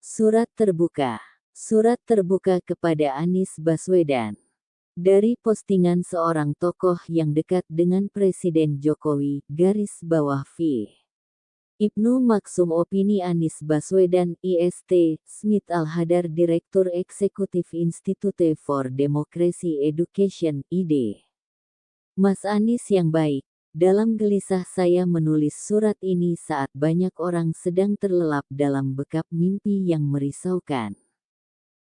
Surat terbuka. Surat terbuka kepada Anies Baswedan. Dari postingan seorang tokoh yang dekat dengan Presiden Jokowi, _V. Ibnu Maksum opini Anies Baswedan IST, Smith Al-Hadar Direktur Eksekutif Institute for Democracy Education, ID. Mas Anies yang baik, dalam gelisah saya menulis surat ini saat banyak orang sedang terlelap dalam bekap mimpi yang merisaukan.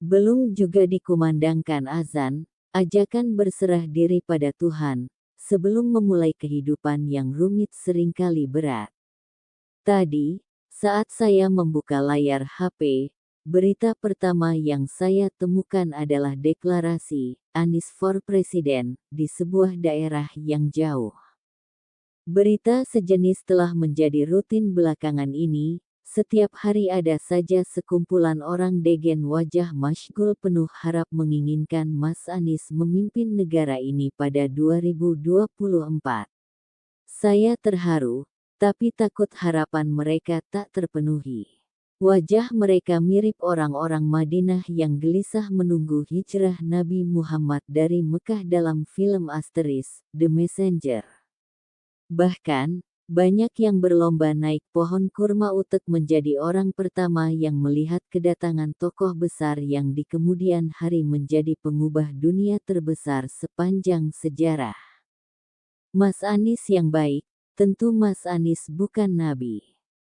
Belum juga dikumandangkan azan, ajakan berserah diri pada Tuhan, sebelum memulai kehidupan yang rumit seringkali berat. Tadi, saat saya membuka layar HP, berita pertama yang saya temukan adalah deklarasi Anies for President di sebuah daerah yang jauh. Berita sejenis telah menjadi rutin belakangan ini. Setiap hari ada saja sekumpulan orang dengan wajah masyghul penuh harap menginginkan Mas Anies memimpin negara ini pada 2024. Saya terharu, tapi takut harapan mereka tak terpenuhi. Wajah mereka mirip orang-orang Madinah yang gelisah menunggu hijrah Nabi Muhammad dari Mekah dalam film Asteris, The Messenger. Bahkan, banyak yang berlomba naik pohon kurma untuk menjadi orang pertama yang melihat kedatangan tokoh besar yang di kemudian hari menjadi pengubah dunia terbesar sepanjang sejarah. Mas Anies yang baik, tentu Mas Anies bukan nabi.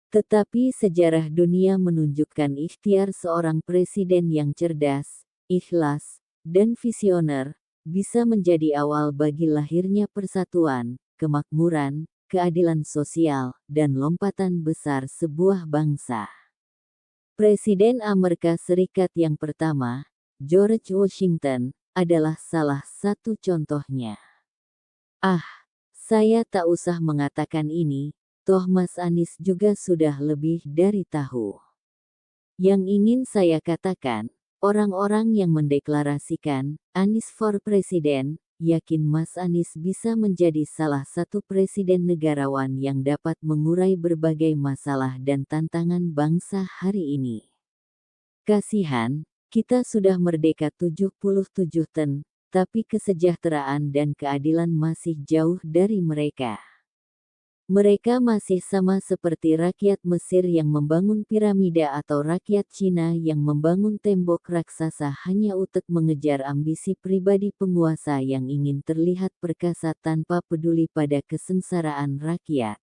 Tetapi sejarah dunia menunjukkan ikhtiar seorang presiden yang cerdas, ikhlas, dan visioner, bisa menjadi awal bagi lahirnya persatuan, kemakmuran, keadilan sosial, dan lompatan besar sebuah bangsa. Presiden Amerika Serikat yang pertama, George Washington, adalah salah satu contohnya. Saya tak usah mengatakan ini, toh Mas Anies juga sudah lebih dari tahu. Yang ingin saya katakan, orang-orang yang mendeklarasikan Anies for President, yakin Mas Anies bisa menjadi salah satu presiden negarawan yang dapat mengurai berbagai masalah dan tantangan bangsa hari ini. Kasihan, kita sudah merdeka 77 tahun, tapi kesejahteraan dan keadilan masih jauh dari mereka. Mereka masih sama seperti rakyat Mesir yang membangun piramida atau rakyat Cina yang membangun tembok raksasa hanya untuk mengejar ambisi pribadi penguasa yang ingin terlihat perkasa tanpa peduli pada kesengsaraan rakyat.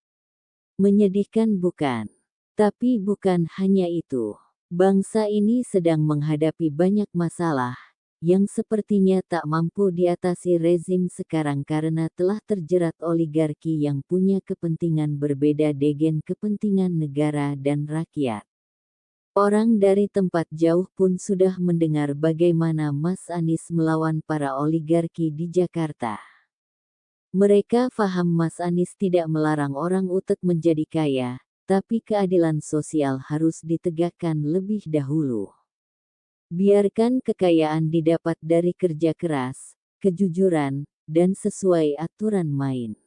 Menyedihkan bukan? Tapi bukan hanya itu. Bangsa ini sedang menghadapi banyak masalah yang sepertinya tak mampu diatasi rezim sekarang karena telah terjerat oligarki yang punya kepentingan berbeda dengan kepentingan negara dan rakyat. Orang dari tempat jauh pun sudah mendengar bagaimana Mas Anies melawan para oligarki di Jakarta. Mereka paham Mas Anies tidak melarang orang untuk menjadi kaya, tapi keadilan sosial harus ditegakkan lebih dahulu. Biarkan kekayaan didapat dari kerja keras, kejujuran, dan sesuai aturan main.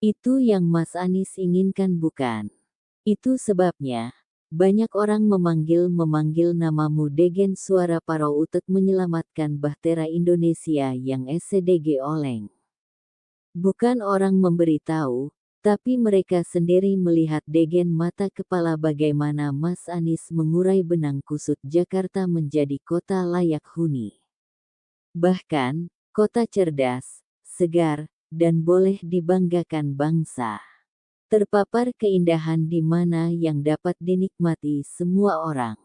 Itu yang Mas Anies inginkan bukan? Itu sebabnya, banyak orang memanggil namamu dengan suara parau untuk menyelamatkan bahtera Indonesia yang SDG oleng. Bukan orang memberitahu, tapi mereka sendiri melihat dengan mata kepala bagaimana Mas Anies mengurai benang kusut Jakarta menjadi kota layak huni. Bahkan, kota cerdas, segar, dan boleh dibanggakan bangsa. Terpapar keindahan di mana yang dapat dinikmati semua orang.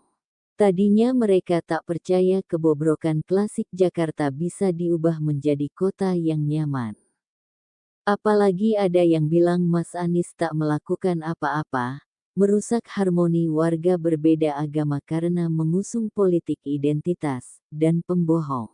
Tadinya mereka tak percaya kebobrokan klasik Jakarta bisa diubah menjadi kota yang nyaman. Apalagi ada yang bilang Mas Anies tak melakukan apa-apa, merusak harmoni warga berbeda agama karena mengusung politik identitas, dan pembohong.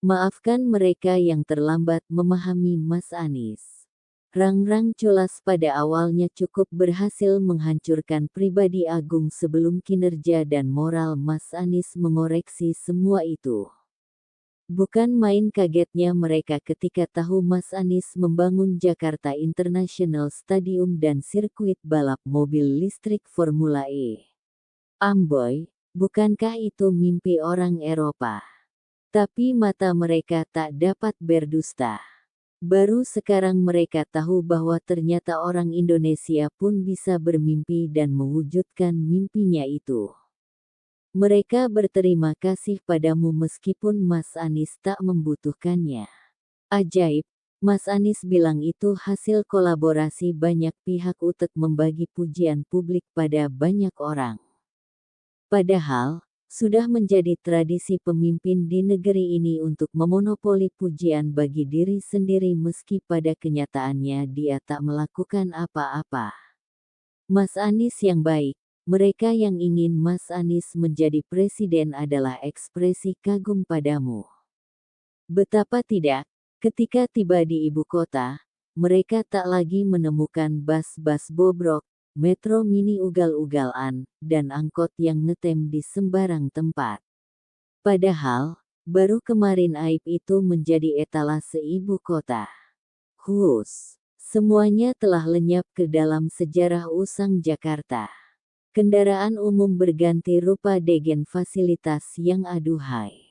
Maafkan mereka yang terlambat memahami Mas Anies. Rang-rang culas pada awalnya cukup berhasil menghancurkan pribadi agung sebelum kinerja dan moral Mas Anies mengoreksi semua itu. Bukan main kagetnya mereka ketika tahu Mas Anies membangun Jakarta International Stadium dan sirkuit balap mobil listrik Formula E. Amboy, bukankah itu mimpi orang Eropa? Tapi mata mereka tak dapat berdusta. Baru sekarang mereka tahu bahwa ternyata orang Indonesia pun bisa bermimpi dan mewujudkan mimpinya itu. Mereka berterima kasih padamu meskipun Mas Anies tak membutuhkannya. Ajaib, Mas Anies bilang itu hasil kolaborasi banyak pihak untuk membagi pujian publik pada banyak orang. Padahal, sudah menjadi tradisi pemimpin di negeri ini untuk memonopoli pujian bagi diri sendiri meski pada kenyataannya dia tak melakukan apa-apa. Mas Anies yang baik, mereka yang ingin Mas Anies menjadi presiden adalah ekspresi kagum padamu. Betapa tidak, ketika tiba di ibu kota, mereka tak lagi menemukan bas-bas bobrok, metro mini ugal-ugalan, dan angkot yang ngetem di sembarang tempat. Padahal, baru kemarin aib itu menjadi etalase ibu kota. Semuanya telah lenyap ke dalam sejarah usang Jakarta. Kendaraan umum berganti rupa dengan fasilitas yang aduhai.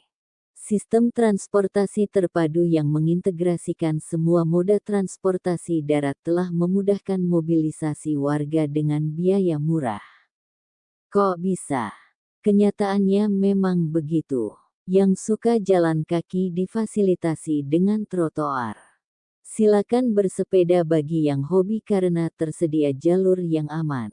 Sistem transportasi terpadu yang mengintegrasikan semua moda transportasi darat telah memudahkan mobilisasi warga dengan biaya murah. Kok bisa? Kenyataannya memang begitu. Yang suka jalan kaki difasilitasi dengan trotoar. Silakan bersepeda bagi yang hobi karena tersedia jalur yang aman.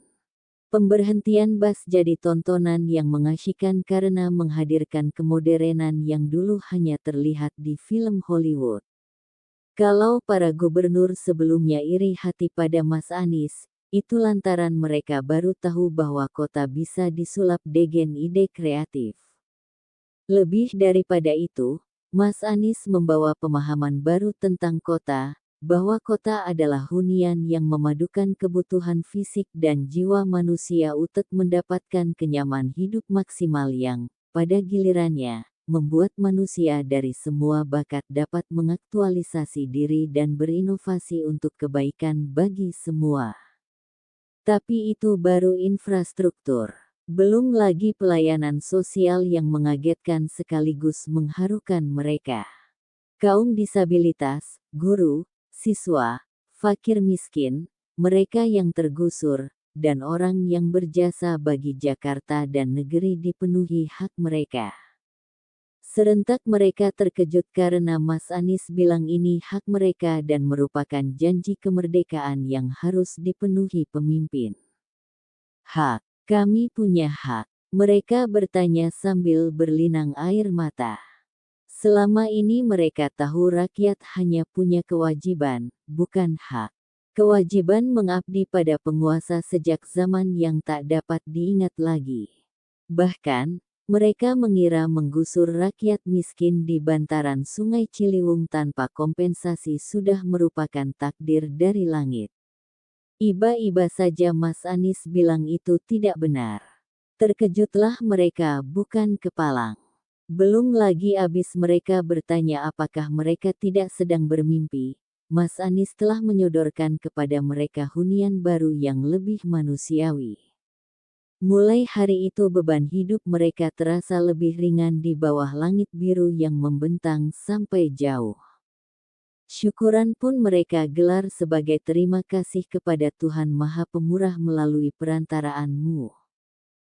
Pemberhentian bus jadi tontonan yang mengasyikkan karena menghadirkan kemodernan yang dulu hanya terlihat di film Hollywood. Kalau para gubernur sebelumnya iri hati pada Mas Anies, itu lantaran mereka baru tahu bahwa kota bisa disulap dengan ide kreatif. Lebih daripada itu, Mas Anies membawa pemahaman baru tentang kota, bahwa kota adalah hunian yang memadukan kebutuhan fisik dan jiwa manusia untuk mendapatkan kenyaman hidup maksimal yang, pada gilirannya, membuat manusia dari semua bakat dapat mengaktualisasi diri dan berinovasi untuk kebaikan bagi semua. Tapi itu baru infrastruktur. Belum lagi pelayanan sosial yang mengagetkan sekaligus mengharukan mereka. Kaum disabilitas, guru, siswa, fakir miskin, mereka yang tergusur, dan orang yang berjasa bagi Jakarta dan negeri dipenuhi hak mereka. Serentak mereka terkejut karena Mas Anies bilang ini hak mereka dan merupakan janji kemerdekaan yang harus dipenuhi pemimpin. Hak, kami punya hak, mereka bertanya sambil berlinang air mata. Selama ini mereka tahu rakyat hanya punya kewajiban, bukan hak. Kewajiban mengabdi pada penguasa sejak zaman yang tak dapat diingat lagi. Bahkan, mereka mengira menggusur rakyat miskin di bantaran Sungai Ciliwung tanpa kompensasi sudah merupakan takdir dari langit. Iba-iba saja Mas Anies bilang itu tidak benar. Terkejutlah mereka bukan kepalang. Belum lagi abis mereka bertanya apakah mereka tidak sedang bermimpi, Mas Anies telah menyodorkan kepada mereka hunian baru yang lebih manusiawi. Mulai hari itu beban hidup mereka terasa lebih ringan di bawah langit biru yang membentang sampai jauh. Syukuran pun mereka gelar sebagai terima kasih kepada Tuhan Maha Pemurah melalui perantaraanmu.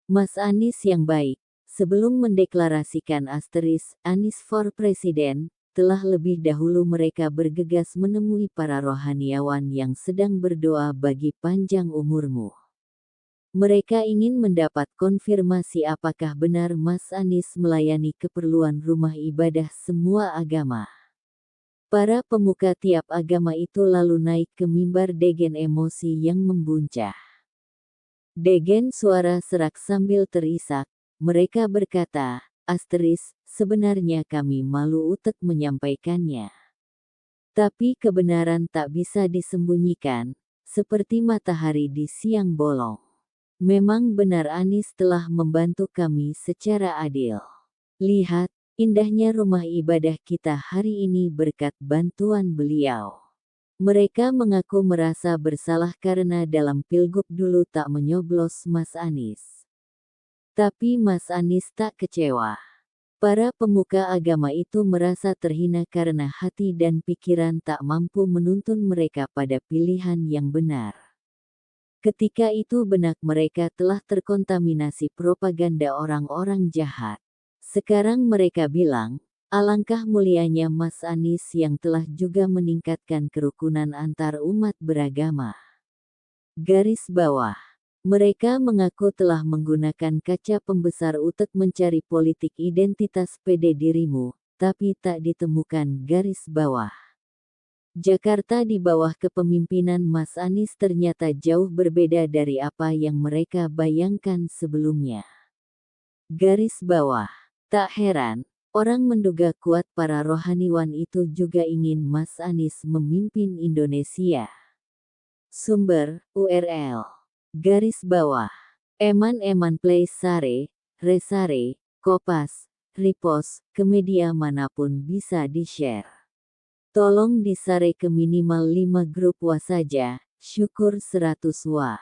Mas Anies yang baik, sebelum mendeklarasikan Anies for President, telah lebih dahulu mereka bergegas menemui para rohaniawan yang sedang berdoa bagi panjang umurmu. Mereka ingin mendapat konfirmasi apakah benar Mas Anies melayani keperluan rumah ibadah semua agama. Para pemuka tiap agama itu lalu naik ke mimbar dengan emosi yang membuncah. Dengan suara serak sambil terisak, mereka berkata, sebenarnya kami malu untuk menyampaikannya. Tapi kebenaran tak bisa disembunyikan, seperti matahari di siang bolong. Memang benar Anies telah membantu kami secara adil. Lihat, indahnya rumah ibadah kita hari ini berkat bantuan beliau. Mereka mengaku merasa bersalah karena dalam pilgub dulu tak menyoblos Mas Anies. Tapi Mas Anies tak kecewa. Para pemuka agama itu merasa terhina karena hati dan pikiran tak mampu menuntun mereka pada pilihan yang benar. Ketika itu benak mereka telah terkontaminasi propaganda orang-orang jahat. Sekarang mereka bilang, alangkah mulianya Mas Anies yang telah juga meningkatkan kerukunan antar umat beragama. Garis bawah. Mereka mengaku telah menggunakan kaca pembesar untuk mencari politik identitas PD dirimu, tapi tak ditemukan. Garis bawah. Jakarta di bawah kepemimpinan Mas Anies ternyata jauh berbeda dari apa yang mereka bayangkan sebelumnya. Garis bawah. Tak heran, orang menduga kuat para rohaniwan itu juga ingin Mas Anies memimpin Indonesia. Sumber, URL. Garis bawah. Eman Play Sare, Resare, Kopas, repost, ke media manapun bisa di-share. Tolong disare ke minimal 5 grup WA saja, syukur 100 WA.